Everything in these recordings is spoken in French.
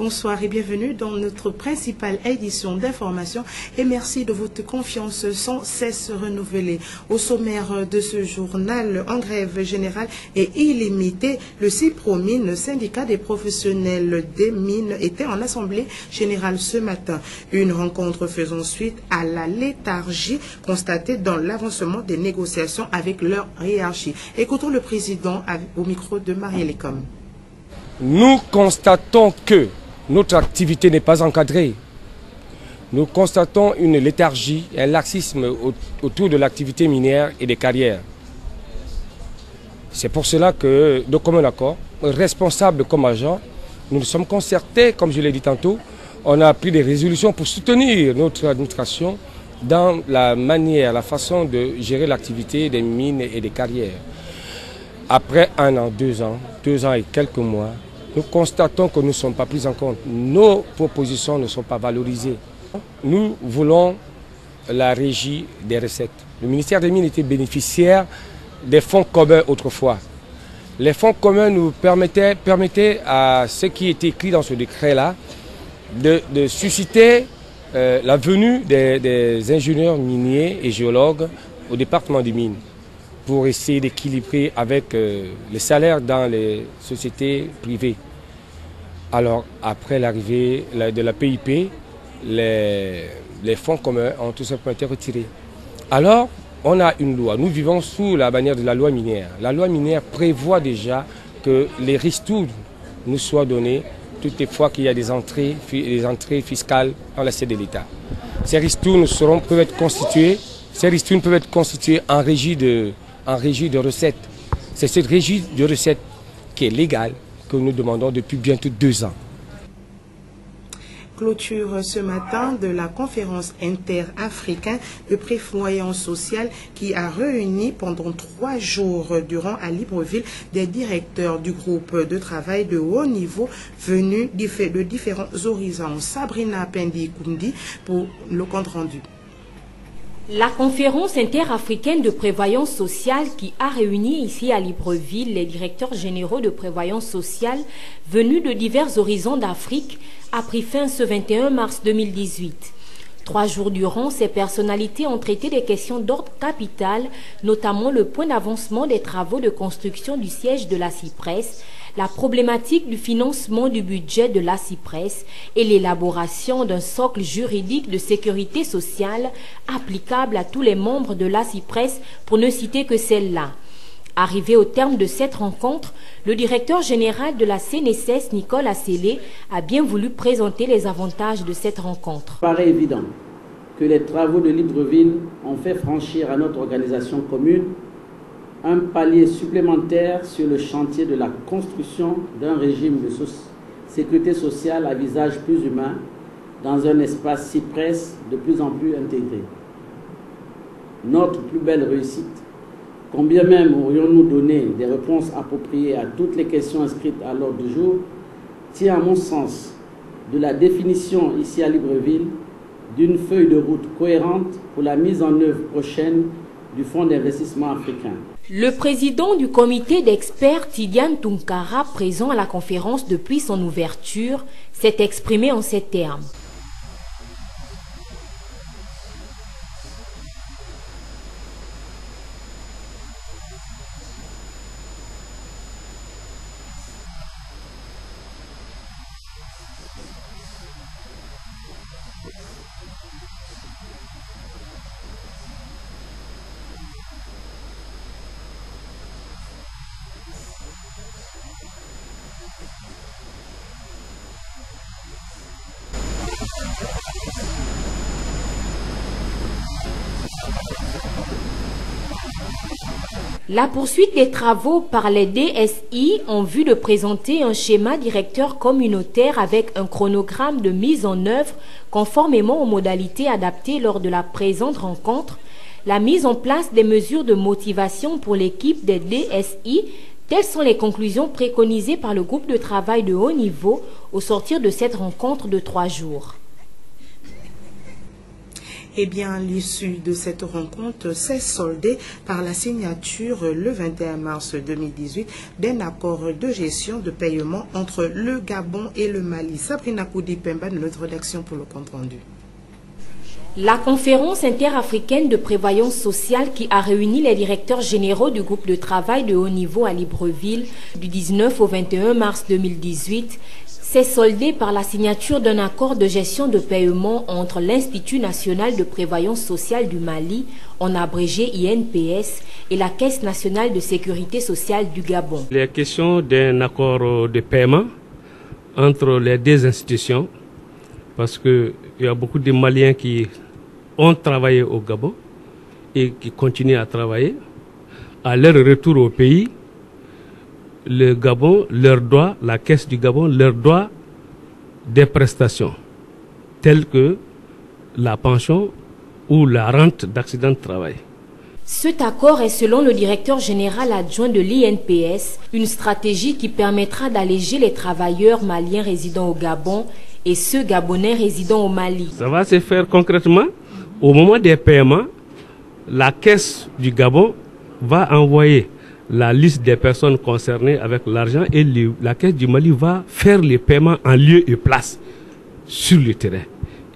bonsoir et bienvenue dans notre principale édition d'information et merci de votre confiance sans cesse renouvelée. Au sommaire de ce journal, en grève générale et illimitée, le CIPROMINE, syndicat des professionnels des mines, était en assemblée générale ce matin. Une rencontre faisant suite à la léthargie constatée dans l'avancement des négociations avec leur hiérarchie. Écoutons le président au micro de Marie Lecom. Nous constatons que notre activité n'est pas encadrée. Nous constatons une léthargie, un laxisme autour de l'activité minière et des carrières. C'est pour cela que, de commun accord, responsables comme agents, nous nous sommes concertés, comme je l'ai dit tantôt, on a pris des résolutions pour soutenir notre administration dans la manière, la façon de gérer l'activité des mines et des carrières. Après 1 an, 2 ans et quelques mois, nous constatons que nous ne sommes pas pris en compte. Nos propositions ne sont pas valorisées. Nous voulons la régie des recettes. Le ministère des Mines était bénéficiaire des fonds communs autrefois. Les fonds communs nous permettaient à ce qui est écrit dans ce décret-là de susciter la venue des ingénieurs miniers et géologues au département des mines pour essayer d'équilibrer avec les salaires dans les sociétés privées. Alors, après l'arrivée de la PIP, les fonds communs ont tout simplement été retirés. Alors, on a une loi. Nous vivons sous la bannière de la loi minière. La loi minière prévoit déjà que les ristournes nous soient données toutes les fois qu'il y a des entrées fiscales dans l'assiette de l'État. Ces ristournes peuvent être constituées en régie de recettes. C'est cette régie de recettes qui est légale que nous demandons depuis bientôt 2 ans. Clôture ce matin de la conférence interafricaine de prévoyance sociale qui a réuni pendant 3 jours durant à Libreville des directeurs du groupe de travail de haut niveau venus de différents horizons. Sabrina Pendi-Kundi pour le compte rendu. La conférence interafricaine de prévoyance sociale qui a réuni ici à Libreville les directeurs généraux de prévoyance sociale venus de divers horizons d'Afrique a pris fin ce 21 mars 2018. 3 jours durant, ces personnalités ont traité des questions d'ordre capital, notamment le point d'avancement des travaux de construction du siège de la CIPRES, la problématique du financement du budget de la CIPRES et l'élaboration d'un socle juridique de sécurité sociale applicable à tous les membres de la CIPRES, pour ne citer que celle-là. Arrivé au terme de cette rencontre, le directeur général de la CNSS, Nicole Assélé, a bien voulu présenter les avantages de cette rencontre. Il paraît évident que les travaux de Libreville ont fait franchir à notre organisation commune un palier supplémentaire sur le chantier de la construction d'un régime de sécurité sociale à visage plus humain dans un espace CIPRES de plus en plus intégré. Notre plus belle réussite, combien même aurions-nous donné des réponses appropriées à toutes les questions inscrites à l'ordre du jour, tient à mon sens de la définition ici à Libreville d'une feuille de route cohérente pour la mise en œuvre prochaine du Fonds d'investissement africain. Le président du comité d'experts, Tidiane Tunkara, présent à la conférence depuis son ouverture, s'est exprimé en ces termes. La poursuite des travaux par les DSI en vue de présenter un schéma directeur communautaire avec un chronogramme de mise en œuvre conformément aux modalités adaptées lors de la présente rencontre, la mise en place des mesures de motivation pour l'équipe des DSI, telles sont les conclusions préconisées par le groupe de travail de haut niveau au sortir de cette rencontre de 3 jours. Eh bien, l'issue de cette rencontre s'est soldée par la signature le 21 mars 2018 d'un accord de gestion de paiement entre le Gabon et le Mali. Sabrina Koudi-Pemba de notre rédaction pour le compte rendu. La conférence interafricaine de prévoyance sociale qui a réuni les directeurs généraux du groupe de travail de haut niveau à Libreville du 19 au 21 mars 2018 s'est soldée par la signature d'un accord de gestion de paiement entre l'Institut national de prévoyance sociale du Mali, en abrégé INPS, et la Caisse nationale de sécurité sociale du Gabon. Il est question d'un accord de paiement entre les deux institutions parce qu'il y a beaucoup de Maliens qui ont travaillé au Gabon et qui continuent à travailler. À leur retour au pays, le Gabon leur doit, la Caisse du Gabon leur doit des prestations telles que la pension ou la rente d'accident de travail. Cet accord est, selon le directeur général adjoint de l'INPS, une stratégie qui permettra d'alléger les travailleurs maliens résidant au Gabon et ceux gabonais résidant au Mali. Ça va se faire concrètement. Au moment des paiements, la Caisse du Gabon va envoyer la liste des personnes concernées avec l'argent et la Caisse du Mali va faire les paiements en lieu et place sur le terrain.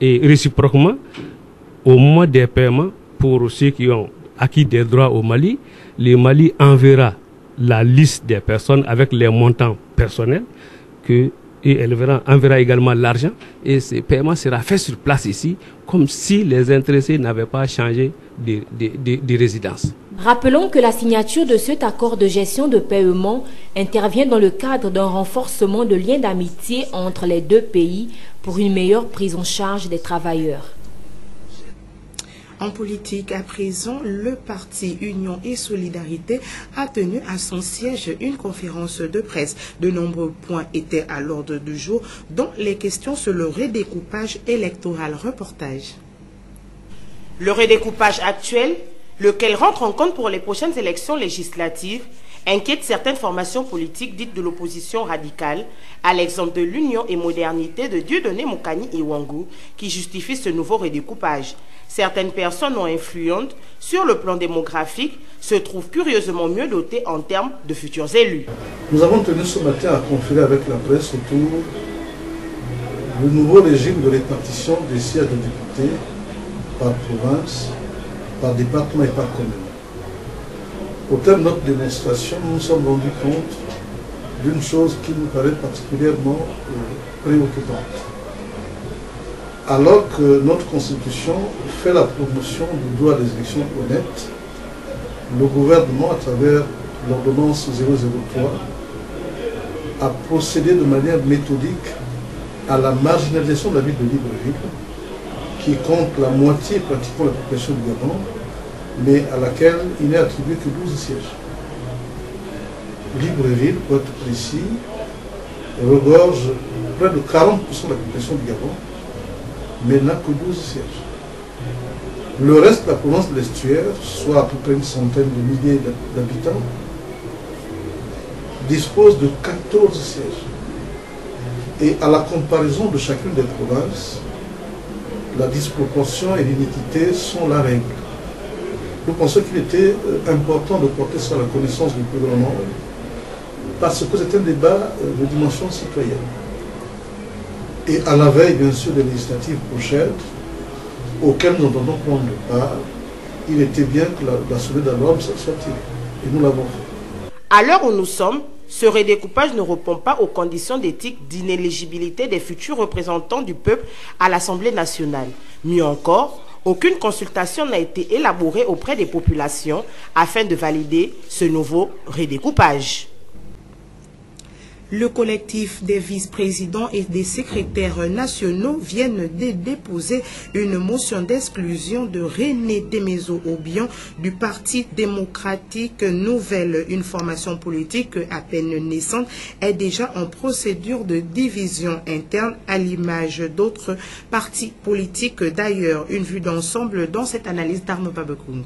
Et réciproquement, au moment des paiements, pour ceux qui ont acquis des droits au Mali, le Mali enverra la liste des personnes avec les montants personnels et elle enverra également l'argent et ce paiement sera fait sur place ici comme si les intéressés n'avaient pas changé de résidence. Rappelons que la signature de cet accord de gestion de paiement intervient dans le cadre d'un renforcement de liens d'amitié entre les deux pays pour une meilleure prise en charge des travailleurs. En politique, à présent, le parti Union et Solidarité a tenu à son siège une conférence de presse. De nombreux points étaient à l'ordre du jour, dont les questions sur le redécoupage électoral. Reportage. Le redécoupage actuel, lequel rentre en compte pour les prochaines élections législatives, inquiète certaines formations politiques dites de l'opposition radicale, à l'exemple de l'Union et Modernité de Dieudonné Moukani Iwangu, qui justifie ce nouveau redécoupage. Certaines personnes non influentes sur le plan démographique se trouvent curieusement mieux dotées en termes de futurs élus. Nous avons tenu ce matin à conférer avec la presse autour du nouveau régime de répartition des sièges de députés par province, par département et par commune. Au terme de notre démonstration, nous nous sommes rendus compte d'une chose qui nous paraît particulièrement préoccupante. Alors que notre Constitution fait la promotion du droit des élections honnêtes, le gouvernement, à travers l'ordonnance 003, a procédé de manière méthodique à la marginalisation de la ville de Libreville, qui compte la moitié pratiquement de la population du Gabon, mais à laquelle il n'est attribué que 12 sièges. Libreville, pour être précis, regorge près de 40% de la population du Gabon, mais n'a que 12 sièges. Le reste de la province de l'Estuaire, soit à peu près une centaine de milliers d'habitants, dispose de 14 sièges. Et à la comparaison de chacune des provinces, la disproportion et l'iniquité sont la règle. Nous pensons qu'il était important de porter ça à la connaissance du gouvernement parce que c'est un débat de dimension citoyenne. Et à la veille, bien sûr, des législatives prochaines, auxquelles nous entendons prendre part, il était bien que la sonnette d'alarme soit tirée. Et nous l'avons fait. À l'heure où nous sommes, ce redécoupage ne répond pas aux conditions d'éthique d'inéligibilité des futurs représentants du peuple à l'Assemblée nationale. Mieux encore, aucune consultation n'a été élaborée auprès des populations afin de valider ce nouveau redécoupage. Le collectif des vice-présidents et des secrétaires nationaux viennent de déposer une motion d'exclusion de René Temezo-Obiang du Parti démocratique Nouvelle. Une formation politique à peine naissante est déjà en procédure de division interne à l'image d'autres partis politiques d'ailleurs. Une vue d'ensemble dans cette analyse d'Arnaud Babekung.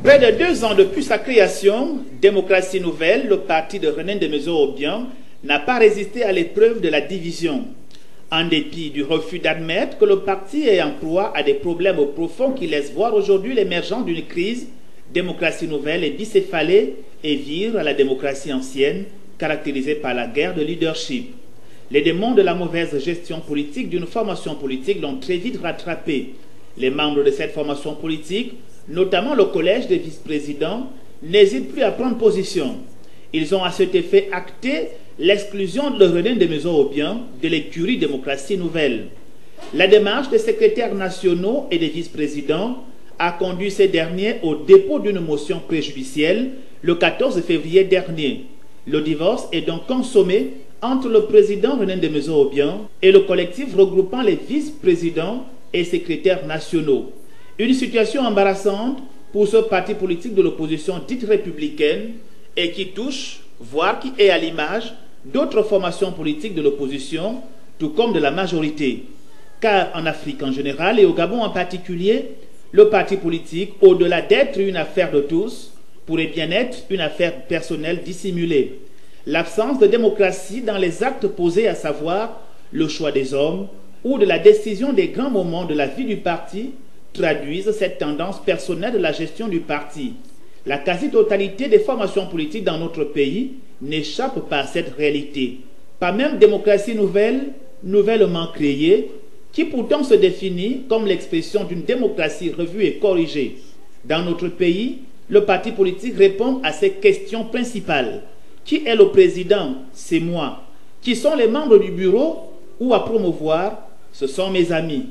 Près de 2 ans depuis sa création, Démocratie Nouvelle, le parti de René Temezo-Obiang, n'a pas résisté à l'épreuve de la division. En dépit du refus d'admettre que le parti est en proie à des problèmes profonds qui laissent voir aujourd'hui l'émergence d'une crise, démocratie nouvelle et bicéphale et vire à la démocratie ancienne, caractérisée par la guerre de leadership. Les démons de la mauvaise gestion politique d'une formation politique l'ont très vite rattrapé. Les membres de cette formation politique, notamment le collège des vice-présidents, n'hésitent plus à prendre position. Ils ont à cet effet acté l'exclusion de René Desmaisons-Aubiens de l'écurie démocratie nouvelle. La démarche des secrétaires nationaux et des vice-présidents a conduit ces derniers au dépôt d'une motion préjudicielle le 14 février dernier. Le divorce est donc consommé entre le président René Desmaisons-Aubiens et le collectif regroupant les vice-présidents et secrétaires nationaux. Une situation embarrassante pour ce parti politique de l'opposition dite républicaine et qui touche, voire qui est à l'image d'autres formations politiques de l'opposition, tout comme de la majorité. Car en Afrique en général et au Gabon en particulier, le parti politique, au-delà d'être une affaire de tous, pourrait bien être une affaire personnelle dissimulée. L'absence de démocratie dans les actes posés, à savoir le choix des hommes ou de la décision des grands moments de la vie du parti, traduisent cette tendance personnelle de la gestion du parti. La quasi-totalité des formations politiques dans notre pays n'échappe pas à cette réalité. Pas même démocratie nouvelle, nouvellement créée, qui pourtant se définit comme l'expression d'une démocratie revue et corrigée. Dans notre pays, le parti politique répond à ces questions principales. Qui est le président? C'est moi. Qui sont les membres du bureau ou à promouvoir? Ce sont mes amis.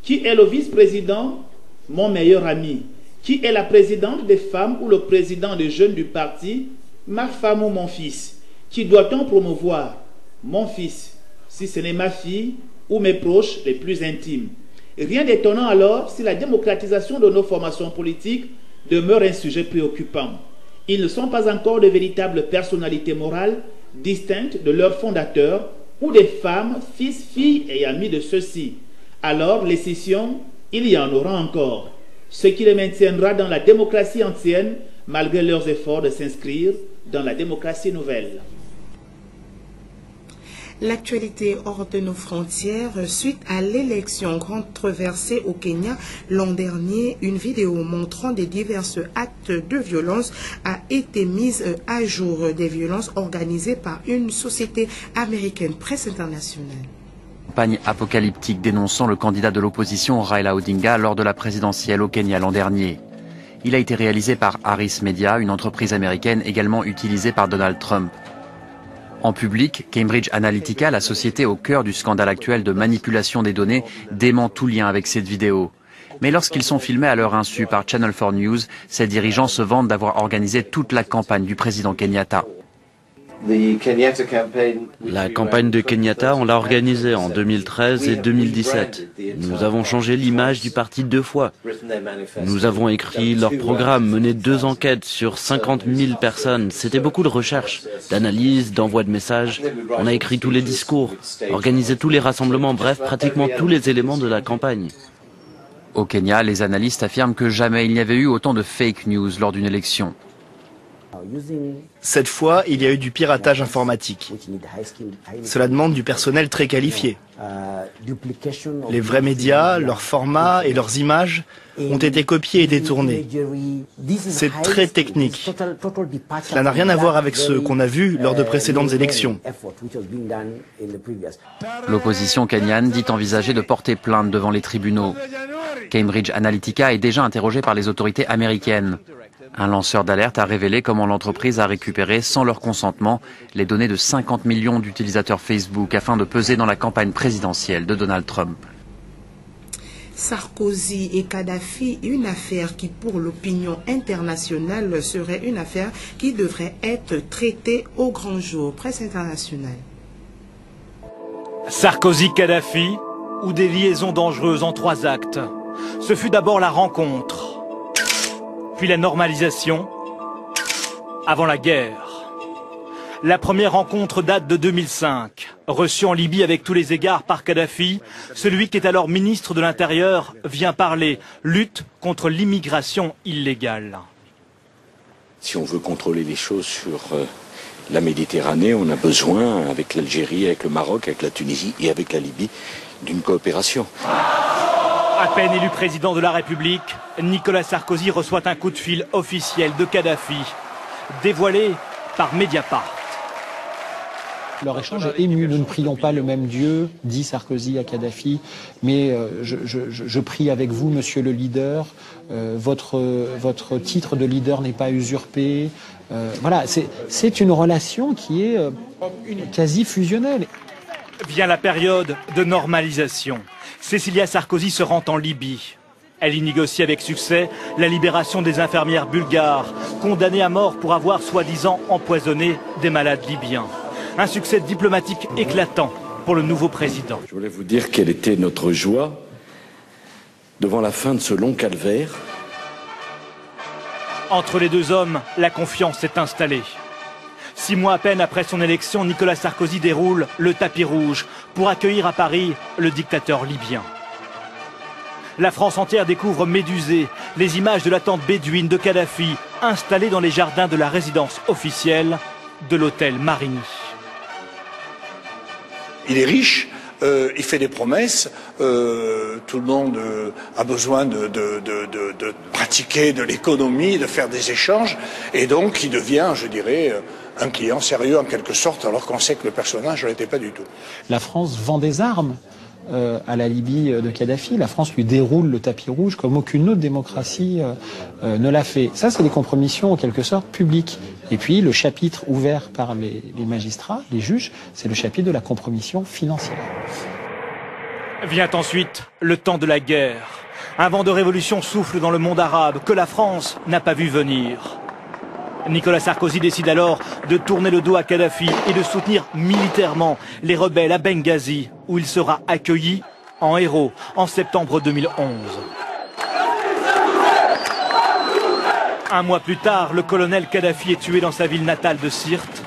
Qui est le vice-président? Mon meilleur ami. Qui est la présidente des femmes ou le président des jeunes du parti? Ma femme ou mon fils. Qui doit-on promouvoir? Mon fils, si ce n'est ma fille ou mes proches les plus intimes. Rien d'étonnant alors si la démocratisation de nos formations politiques demeure un sujet préoccupant. Ils ne sont pas encore de véritables personnalités morales distinctes de leurs fondateurs ou des femmes, fils, filles et amis de ceux-ci. Alors les scissions, il y en aura encore. Ce qui les maintiendra dans la démocratie ancienne malgré leurs efforts de s'inscrire dans la démocratie nouvelle. L'actualité hors de nos frontières, suite à l'élection controversée au Kenya l'an dernier, une vidéo montrant des divers actes de violence a été mise à jour, des violences organisées par une société américaine, Presse Internationale. Campagne apocalyptique dénonçant le candidat de l'opposition Raila Odinga lors de la présidentielle au Kenya l'an dernier. Il a été réalisé par Harris Media, une entreprise américaine également utilisée par Donald Trump. En public, Cambridge Analytica, la société au cœur du scandale actuel de manipulation des données, dément tout lien avec cette vidéo. Mais lorsqu'ils sont filmés à leur insu par Channel 4 News, ces dirigeants se vantent d'avoir organisé toute la campagne du président Kenyatta. La campagne de Kenyatta, on l'a organisée en 2013 et 2017. Nous avons changé l'image du parti 2 fois. Nous avons écrit leur programme, mené 2 enquêtes sur 50 000 personnes. C'était beaucoup de recherche, d'analyse, d'envoi de messages. On a écrit tous les discours, organisé tous les rassemblements, bref, pratiquement tous les éléments de la campagne. Au Kenya, les analystes affirment que jamais il n'y avait eu autant de fake news lors d'une élection. Cette fois, il y a eu du piratage informatique. Cela demande du personnel très qualifié. Les vrais médias, leurs formats et leurs images ont été copiés et détournés. C'est très technique. Cela n'a rien à voir avec ce qu'on a vu lors de précédentes élections. L'opposition kenyane dit envisager de porter plainte devant les tribunaux. Cambridge Analytica est déjà interrogée par les autorités américaines. Un lanceur d'alerte a révélé comment l'entreprise a récupéré, sans leur consentement, les données de 50 millions d'utilisateurs Facebook afin de peser dans la campagne présidentielle de Donald Trump. Sarkozy et Kadhafi, une affaire qui pour l'opinion internationale serait une affaire qui devrait être traitée au grand jour. Presse internationale. Sarkozy-Kadhafi ou des liaisons dangereuses en 3 actes. Ce fut d'abord la rencontre, puis la normalisation, avant la guerre. La première rencontre date de 2005. Reçu en Libye avec tous les égards par Kadhafi, celui qui est alors ministre de l'Intérieur vient parler lutte contre l'immigration illégale. Si on veut contrôler les choses sur la Méditerranée, on a besoin, avec l'Algérie, avec le Maroc, avec la Tunisie et avec la Libye, d'une coopération. À peine élu président de la République, Nicolas Sarkozy reçoit un coup de fil officiel de Kadhafi, dévoilé par Mediapart. Leur échange est ému. Nous ne prions pas le même Dieu, dit Sarkozy à Kadhafi, mais je prie avec vous, monsieur le leader. Votre titre de leader n'est pas usurpé. Voilà, c'est une relation qui est quasi fusionnelle. Vient la période de normalisation. Cécilia Sarkozy se rend en Libye. Elle y négocie avec succès la libération des infirmières bulgares, condamnées à mort pour avoir soi-disant empoisonné des malades libyens. Un succès diplomatique éclatant pour le nouveau président. Je voulais vous dire quelle était notre joie devant la fin de ce long calvaire. Entre les deux hommes, la confiance s'est installée. 6 mois à peine après son élection, Nicolas Sarkozy déroule le tapis rouge pour accueillir à Paris le dictateur libyen. La France entière découvre médusée les images de la tente bédouine de Kadhafi installée dans les jardins de la résidence officielle de l'hôtel Marigny. Il est riche, il fait des promesses, tout le monde a besoin de pratiquer de l'économie, de faire des échanges, et donc il devient, je dirais, un client sérieux en quelque sorte, alors qu'on sait que le personnage ne l'était pas du tout. La France vend des armes à la Libye de Kadhafi. La France lui déroule le tapis rouge comme aucune autre démocratie ne l'a fait. Ça, c'est des compromissions en quelque sorte publiques. Et puis, le chapitre ouvert par les magistrats, les juges, c'est le chapitre de la compromission financière. Vient ensuite le temps de la guerre. Un vent de révolution souffle dans le monde arabe que la France n'a pas vu venir. Nicolas Sarkozy décide alors de tourner le dos à Kadhafi et de soutenir militairement les rebelles à Benghazi, où il sera accueilli en héros en septembre 2011. Un mois plus tard, le colonel Kadhafi est tué dans sa ville natale de Sirte.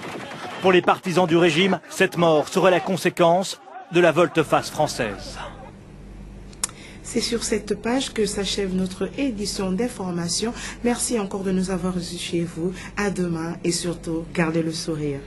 Pour les partisans du régime, cette mort serait la conséquence de la volte-face française. C'est sur cette page que s'achève notre édition d'information. Merci encore de nous avoir reçus chez vous. À demain et surtout, gardez le sourire.